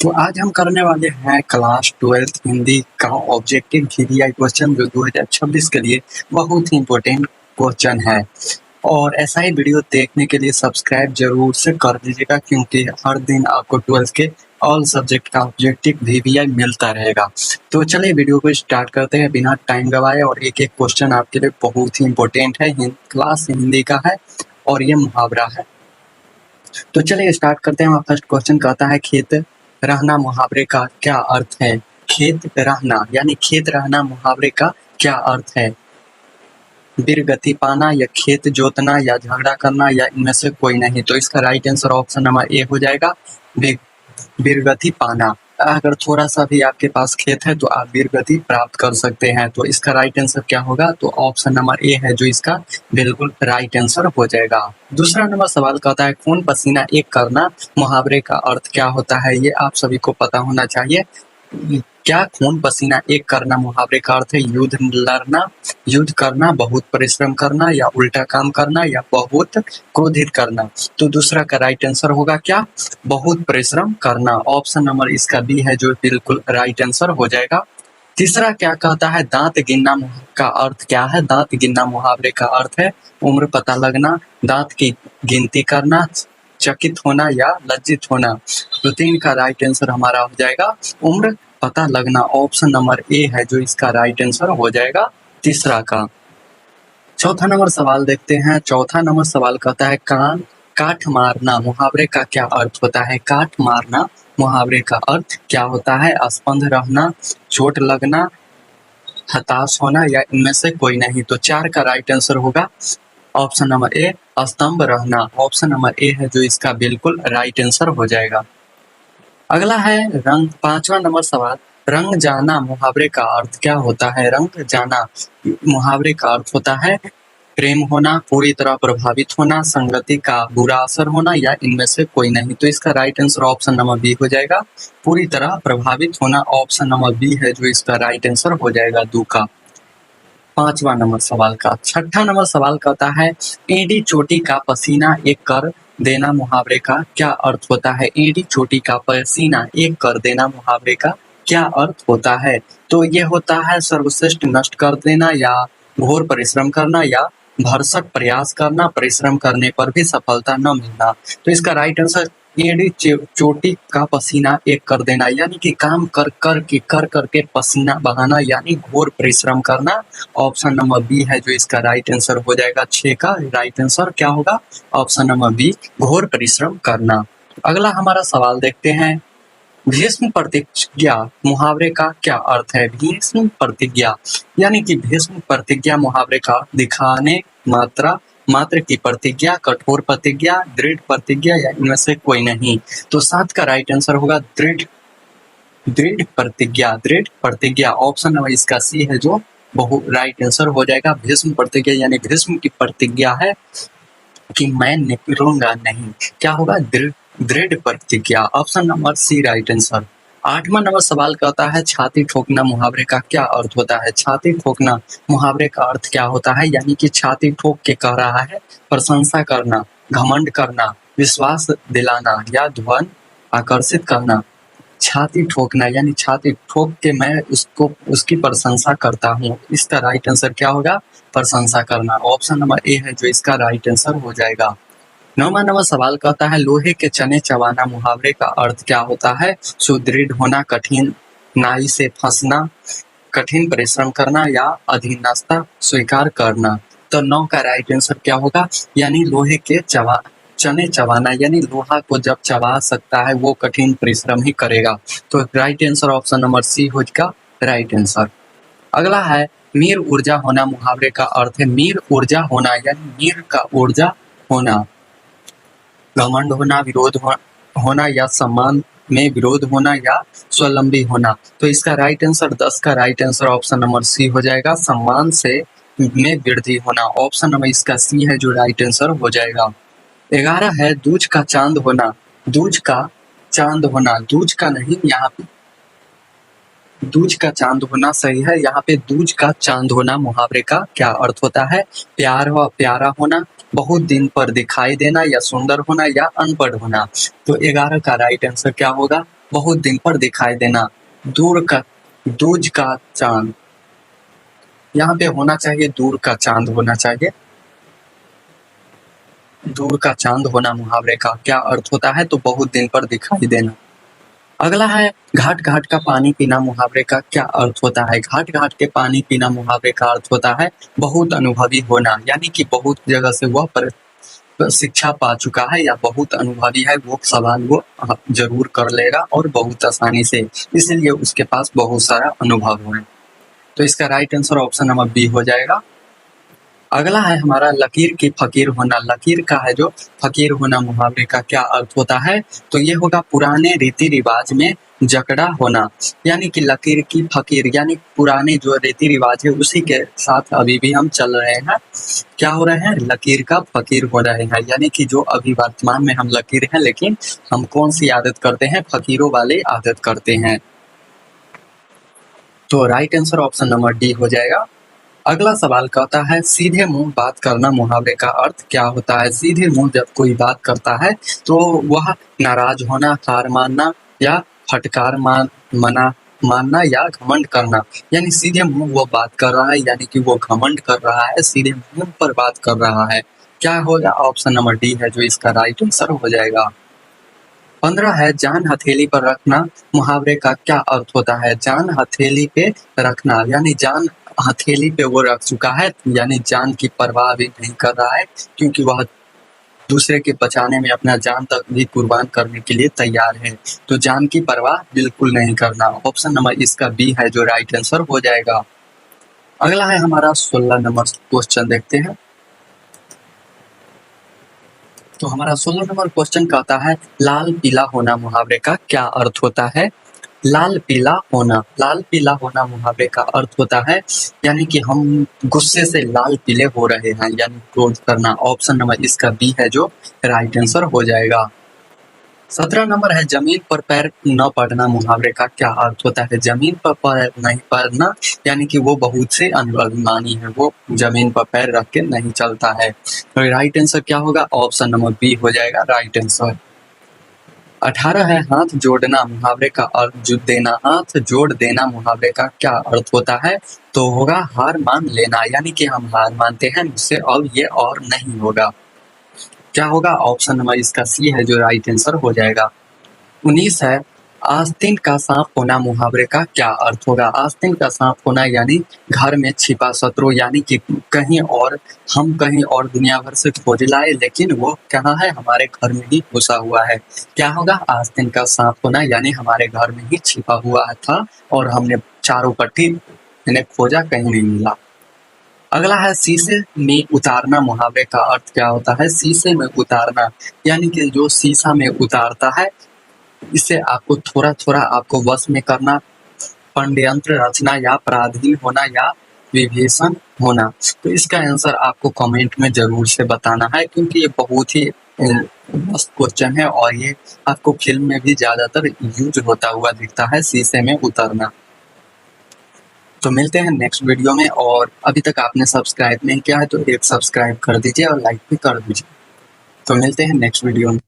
तो आज हम करने वाले हैं क्लास 12th हिंदी का ऑब्जेक्टिव जीडीआई क्वेश्चन जो 2026 के लिए बहुत ही इम्पोर्टेंट क्वेश्चन है। और ऐसा ही वीडियो देखने के लिए सब्सक्राइब जरूर से कर दीजिएगा, क्योंकि हर दिन आपको 12th के ऑल सब्जेक्ट का ऑब्जेक्टिव वीवीआई मिलता रहेगा। तो चलिए वीडियो को स्टार्ट करते हैं बिना टाइम गवाए। और एक एक क्वेश्चन आपके लिए बहुत ही इम्पोर्टेंट है, क्लास हिंदी का है और ये मुहावरा है। तो चलिए स्टार्ट करते हैं। फर्स्ट क्वेश्चन कहता है खेत रहना मुहावरे का क्या अर्थ है। खेत रहना यानी खेत रहना मुहावरे का क्या अर्थ है। वीरगति पाना या खेत जोतना या झगड़ा करना या इनमें से कोई नहीं। तो इसका right answer option number A हो जाएगा, वीरगति पाना। अगर थोड़ा सा भी आपके पास खेत है तो आप वीरगति प्राप्त कर सकते हैं। तो इसका राइट आंसर क्या होगा, तो ऑप्शन नंबर ए है जो इसका बिल्कुल राइट आंसर हो जाएगा। दूसरा नंबर सवाल कहता है खून पसीना एक करना मुहावरे का अर्थ क्या होता है। ये आप सभी को पता होना चाहिए। क्या खून पसीना एक करना मुहावरे का अर्थ है युद्ध लड़ना, युद्ध करना, बहुत परिश्रम करना या उल्टा काम करना या बहुत क्रोधित करना। तो दूसरा का राइट आंसर होगा क्या, बहुत परिश्रम करना। ऑप्शन नंबर इसका बी है जो बिल्कुल राइट आंसर हो जाएगा। तीसरा क्या कहता है दांत गिनना का अर्थ क्या है। दांत गिनना मुहावरे का अर्थ है उम्र पता लगना, दांत की गिनती करना, चकित होना या लज्जित होना। तो तीन का राइट आंसर हमारा हो जाएगा उम्र पता लगना। ऑप्शन नंबर ए है जो इसका राइट आंसर हो जाएगा तीसरा का। चौथा नंबर सवाल देखते हैं। चौथा नंबर सवाल कहता है काठ मारना मुहावरे का क्या अर्थ होता है। काठ मारना मुहावरे का अर्थ क्या होता है। अस्पंद रहना, चोट लगना, हताश होना या इनमें से कोई नहीं। तो चार का राइट आंसर होगा ऑप्शन नंबर ए, स्तंभ रहना। ऑप्शन नंबर ए है जो इसका बिल्कुल राइट आंसर हो जाएगा। अगला है रंग। पांचवा नंबर सवाल, रंग जाना मुहावरे का अर्थ क्या होता है। रंग जाना मुहावरे का अर्थ होता है प्रेम होना, पूरी तरह प्रभावित होना, संगति का बुरा असर होना या इनमें से कोई नहीं। तो इसका right answer option number B हो जाएगा, पूरी तरह प्रभावित होना। ऑप्शन नंबर बी है जो इसका राइट आंसर हो जाएगा दो का। पांचवा नंबर सवाल का छठा नंबर सवाल कहता है एड़ी चोटी का पसीना एक कर देना मुहावरे का क्या अर्थ होता है। एड़ी चोटी का पसीना एक कर देना मुहावरे का क्या अर्थ होता है। तो ये होता है सर्वश्रेष्ठ नष्ट कर देना या घोर परिश्रम करना या भरसक प्रयास करना, परिश्रम करने पर भी सफलता न मिलना। तो इसका राइट आंसर एड़ी चोटी का पसीना एक कर देना यानी कि काम कर करके पसीना बहाना यानी घोर परिश्रम करना। ऑप्शन नंबर बी है जो इसका राइट आंसर हो जाएगा। 6 का राइट आंसर क्या होगा, ऑप्शन नंबर बी, घोर परिश्रम करना। अगला हमारा सवाल देखते हैं। भीष्म प्रतिज्ञा मुहावरे का क्या अर्थ है। भीष्म प्रतिज्ञा यानी कि भीष्म प्रतिज्ञा मुहावरे का दिखाने मात्र की प्रतिज्ञा, कठोर प्रतिज्ञा, दृढ़ प्रतिज्ञा या इनमें से कोई नहीं। तो 7 का राइट आंसर होगा दृढ़ प्रतिज्ञा। दृढ़ प्रतिज्ञा ऑप्शन नंबर इसका सी है जो राइट आंसर हो जाएगा। भीष्म प्रतिज्ञा यानी भीष्म की प्रतिज्ञा है कि मैं निकलूंगा नहीं। क्या होगा, दृढ़ प्रतिज्ञा। Option number C right answer. 8वां नंबर सवाल कहता है छाती ठोकना मुहावरे का क्या अर्थ होता है। छाती ठोकना मुहावरे का अर्थ क्या होता है यानी कि छाती ठोक के कह रहा है प्रशंसा करना, घमंड करना, विश्वास दिलाना या ध्वन आकर्षित करना। छाती ठोकना यानी छाती ठोक के मैं उसकी प्रशंसा करता हूँ। इसका राइट आंसर क्या होगा, प्रशंसा करना। ऑप्शन नंबर ए है जो इसका राइट आंसर हो जाएगा। 9वां नंबर सवाल कहता है लोहे के चने चबाना मुहावरे का अर्थ क्या होता है। सुदृढ़ होना, कठिन नाई से फंसना, कठिन परिश्रम करना या अधीनस्था स्वीकार करना। तो 9 का राइट आंसर क्या होगा, यानी लोहे के चने चबाना यानी लोहा को जब चबा सकता है वो कठिन परिश्रम ही करेगा। तो right answer option number C होगा राइट आंसर। अगला है मीर ऊर्जा होना मुहावरे का अर्थ है। मीर ऊर्जा होना यानी मीर का ऊर्जा होना, घमंड होना, विरोध होना या सम्मान में विरोध होना या स्वावलंबी होना। तो इसका राइट आंसर 10 का right answer option number C हो जाएगा, सम्मान से में वृद्धि होना। ऑप्शन नंबर इसका सी है जो राइट आंसर हो जाएगा। 11 है दूज का चांद होना। दूज का चांद होना, दूज का नहीं, यहाँ पे दूज का चांद होना सही है। यहाँ पे दूज का चांद होना मुहावरे का क्या अर्थ होता है। प्यारा होना, बहुत दिन पर दिखाई देना या सुंदर होना या अनपढ़ होना। तो 11 का राइट आंसर क्या होगा, बहुत दिन पर दिखाई देना, दूज का चांद। यहाँ पे होना चाहिए दूर का चांद होना चाहिए। दूर का चांद होना मुहावरे का क्या अर्थ होता है? तो बहुत दिन पर दिखाई देना। अगला है घाट घाट का पानी पीना मुहावरे का क्या अर्थ होता है? घाट घाट के पानी पीना मुहावरे का अर्थ होता है बहुत अनुभवी होना, यानी कि बहुत जगह से वह शिक्षा पा चुका है या बहुत अनुभवी है, वो सवाल वो जरूर कर लेगा और बहुत आसानी से, इसलिए उसके पास बहुत सारा अनुभव है। तो इसका right answer option number B हो जाएगा। अगला है हमारा लकीर की फकीर होना। लकीर का है जो फकीर होना मुहावरे का क्या अर्थ होता है? तो ये होगा पुराने रीति रिवाज में जकड़ा होना, यानी कि लकीर की फकीर यानी पुराने जो रीति रिवाज है उसी के साथ अभी भी हम चल रहे हैं। क्या हो रहे हैं? लकीर का फकीर हो रहे हैं, यानी कि जो अभी वर्तमान में हम लकीर हैं लेकिन हम कौन सी आदत करते हैं? फकीरों वाली आदत करते हैं। तो right answer option number D हो जाएगा। अगला सवाल कहता है सीधे मुंह बात करना मुहावरे का अर्थ क्या होता है? सीधे मुंह जब कोई बात करता है तो वह नाराज होना, हार मानना या फटकार मानना या घमंड करना, यानी सीधे मुंह वो बात कर रहा है, यानी कि वो घमंड कर रहा है, सीधे मुंह पर बात कर रहा है। क्या होगा? ऑप्शन नंबर डी है जो इसका राइट आंसर हो जाएगा। 15 है जान हथेली पर रखना मुहावरे का क्या अर्थ होता है? जान हथेली पे रखना, यानी जान हथेली पे वो रख चुका है, यानी जान की परवाह भी नहीं कर रहा है, क्योंकि वह दूसरे के बचाने में अपना जान तक भी कुर्बान करने के लिए तैयार है। तो जान की परवाह बिल्कुल नहीं करना। ऑप्शन नंबर इसका बी है जो राइट आंसर हो जाएगा। अगला है हमारा 16 नंबर क्वेश्चन, देखते हैं। तो हमारा 16 नंबर क्वेश्चन कहता है लाल पीला होना मुहावरे का क्या अर्थ होता है? लाल पीला होना मुहावरे का अर्थ होता है, यानी कि हम गुस्से से लाल पीले हो रहे हैं, यानी क्रोध करना। ऑप्शन नंबर इसका बी है जो राइट आंसर हो जाएगा। 17 नंबर है जमीन पर पैर न पड़ना मुहावरे का क्या अर्थ होता है? जमीन पर पैर नहीं पड़ना, यानी कि वो बहुत से अभिमानी है, वो जमीन पर पैर रख के नहीं चलता है। तो राइट आंसर क्या होगा? ऑप्शन नंबर बी हो जाएगा राइट आंसर। 18 है हाथ जोड़ना मुहावरे का अर्थ देना। हाथ जोड़ देना मुहावरे का क्या अर्थ होता है? तो होगा हार मान लेना, यानी कि हम हार मानते हैं, मुझसे अब ये और नहीं होगा। क्या होगा? ऑप्शन नंबर इसका सी है जो राइट आंसर हो जाएगा। 19 है आस्तीन का सांप होना मुहावरे का क्या अर्थ होगा? आस्तीन का सांप होना यानी घर में छिपा शत्रु, यानी कि कहीं और हम कहीं और दुनिया भर से खोज लाए लेकिन वो कहाँ है? हमारे घर में ही घुसा हुआ है। क्या होगा? आस्तीन का सांप होना यानी हमारे घर में ही छिपा हुआ था और हमने चारों पट्टी इन्हें खोजा, कहीं नहीं मिला। अगला है शीशे में उतारना मुहावरे का अर्थ क्या होता है? शीशे में उतारना, यानी कि जो शीशा में उतारता है इससे आपको थोड़ा थोड़ा आपको वश में करना, षड्यंत्र रचना या पराधीन होना या विभीषण होना। तो इसका आंसर आपको कमेंट में जरूर से बताना है, क्योंकि ये बहुत ही मस्त क्वेश्चन है और ये आपको फिल्म में भी ज्यादातर यूज होता हुआ दिखता है, शीशे में उतरना। तो मिलते हैं नेक्स्ट वीडियो में, और अभी तक आपने सब्सक्राइब नहीं किया है तो एक सब्सक्राइब कर दीजिए और लाइक भी कर दीजिए। तो मिलते हैं नेक्स्ट वीडियो में।